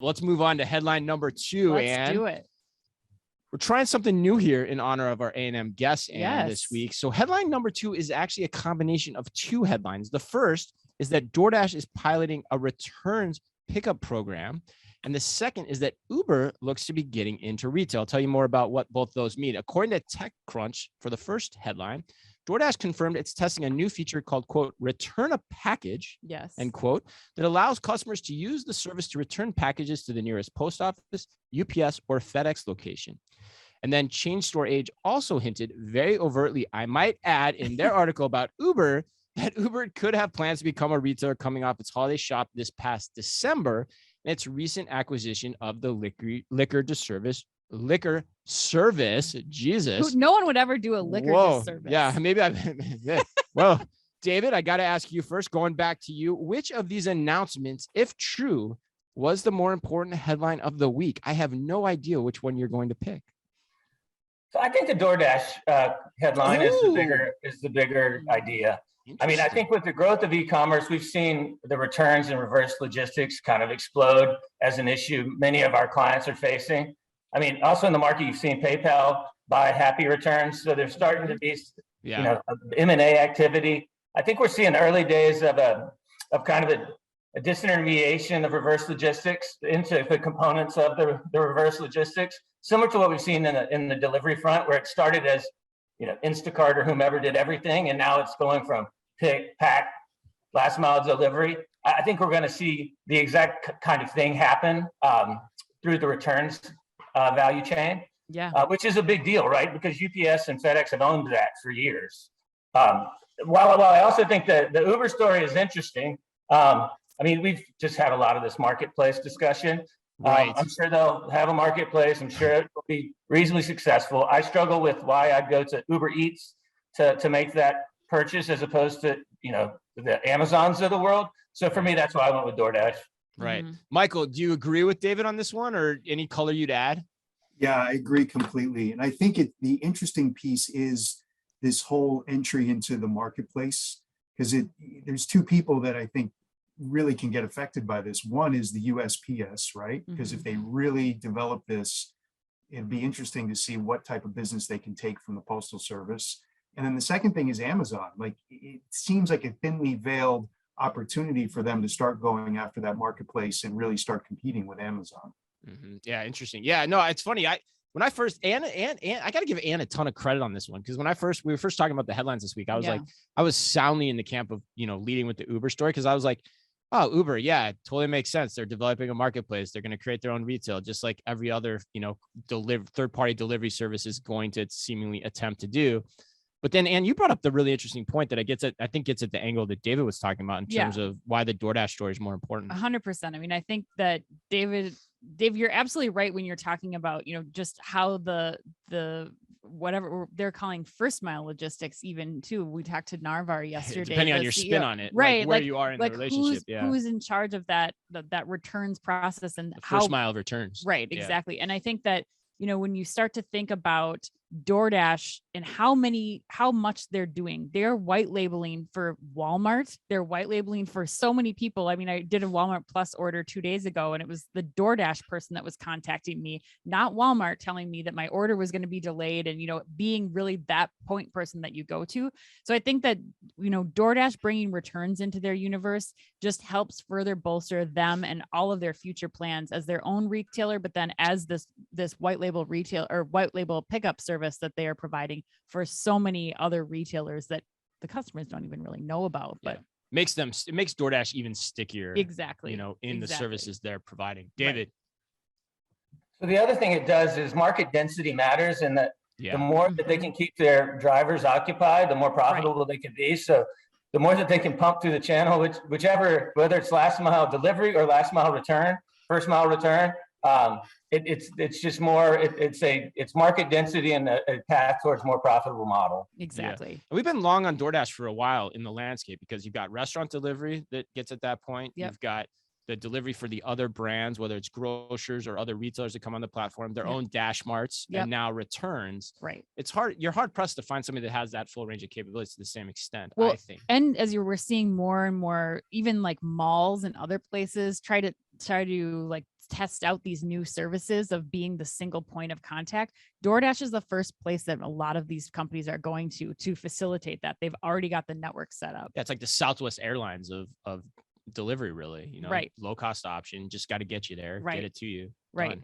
Let's move on to headline number 2. Let's do it. We're trying something new here in honor of our A&M guest this week. So headline number 2 is actually a combination of 2 headlines. The first is that DoorDash is piloting a returns pickup program. And the second is that Uber looks to be getting into retail. I'll tell you more about what both those mean. According to TechCrunch, for the first headline, DoorDash confirmed it's testing a new feature called, quote, return a package, end quote, that allows customers to use the service to return packages to the nearest post office, UPS, or FedEx location. And then Chain Store Age also hinted very overtly, I might add, in their article about Uber, that Uber could have plans to become a retailer coming off its holiday shop this past December and its recent acquisition of the liquor service. Jesus. No one would ever do a liquor service. Yeah, maybe well, David, I got to ask you first, going back to you, which of these announcements, if true, was the more important headline of the week? I have no idea which one you're going to pick. So I think the DoorDash headline is the bigger idea. I mean, I think with the growth of e-commerce, we've seen the returns and reverse logistics kind of explode as an issue many of our clients are facing. I mean, also in the market, you've seen PayPal buy Happy Returns. So there's starting to be, M&A activity. I think we're seeing early days of kind of a disintermediation of reverse logistics into the components of the reverse logistics, similar to what we've seen in the delivery front, where it started as, Instacart or whomever did everything, and now it's going from pick, pack, last mile delivery. I think we're going to see the exact kind of thing happen through the returns value chain, which is a big deal, right? Because UPS and FedEx have owned that for years. While I also think that the Uber story is interesting, I mean, we've just had a lot of this marketplace discussion. Right. I'm sure they'll have a marketplace. I'm sure it will be reasonably successful. I struggle with why I'd go to Uber Eats to make that purchase as opposed to, the Amazons of the world. So for me, that's why I went with DoorDash. Right. Mm-hmm. Michael, do you agree with David on this one, or any color you'd add? Yeah, I agree completely. And I think the interesting piece is this whole entry into the marketplace, because there's 2 people that I think really can get affected by this. One is the USPS, right? Because if they really develop this, it'd be interesting to see what type of business they can take from the Postal Service. And then the second thing is Amazon. Like, it seems like a thinly veiled opportunity for them to start going after that marketplace and really start competing with Amazon. Mm-hmm. Yeah, interesting. Yeah, no, it's funny. When I first, Anna, I got to give Anna a ton of credit on this one, because when we were first talking about the headlines this week, I was I was soundly in the camp of, leading with the Uber story, because I was like, oh, Uber, yeah, totally makes sense. They're developing a marketplace. They're going to create their own retail, just like every other, third-party delivery service is going to seemingly attempt to do. But then, Ann, you brought up the really interesting point that I think gets at the angle that David was talking about in terms of why the DoorDash story is more important. 100%. I mean, I think that Dave, you're absolutely right when you're talking about, just how the whatever they're calling first mile logistics, even too. We talked to Narvar yesterday. Depending on your spin on it, right? Like where you are in the relationship. Who's in charge of that returns process and the first mile of returns. Right. Exactly. Yeah. And I think that, when you start to think about DoorDash and how much they're doing, they're white labeling for Walmart. They're white labeling for so many people. I mean, I did a Walmart Plus order 2 days ago, and it was the DoorDash person that was contacting me, not Walmart, telling me that my order was going to be delayed, and, being really that point person that you go to. So I think that, DoorDash bringing returns into their universe just helps further bolster them and all of their future plans as their own retailer, but then as this white label retail or white label pickup service that they are providing for so many other retailers that the customers don't even really know about. But it makes DoorDash even stickier. Exactly. In the services they're providing. David. Right. So the other thing it does is market density matters, and that the more that they can keep their drivers occupied, the more profitable they can be. So the more that they can pump through the channel, whichever, whether it's last mile delivery or last mile return, first mile return, it's just more, it's market density and a path towards more profitable model. Exactly. Yeah. We've been long on DoorDash for a while in the landscape, because you've got restaurant delivery that gets at that point. Yep. You've got the delivery for the other brands, whether it's grocers or other retailers that come on the platform, their own Dash Marts, and now returns. Right. It's hard. You're hard pressed to find somebody that has that full range of capabilities to the same extent, well, I think. And as we're seeing more and more, even like malls and other places try to like test out these new services of being the single point of contact, DoorDash is the first place that a lot of these companies are going to facilitate that. They've already got the network set up. Yeah, it's like the Southwest Airlines of delivery, really. Right. Low cost option, just got to get you there, Right. get it to you. Right. Done.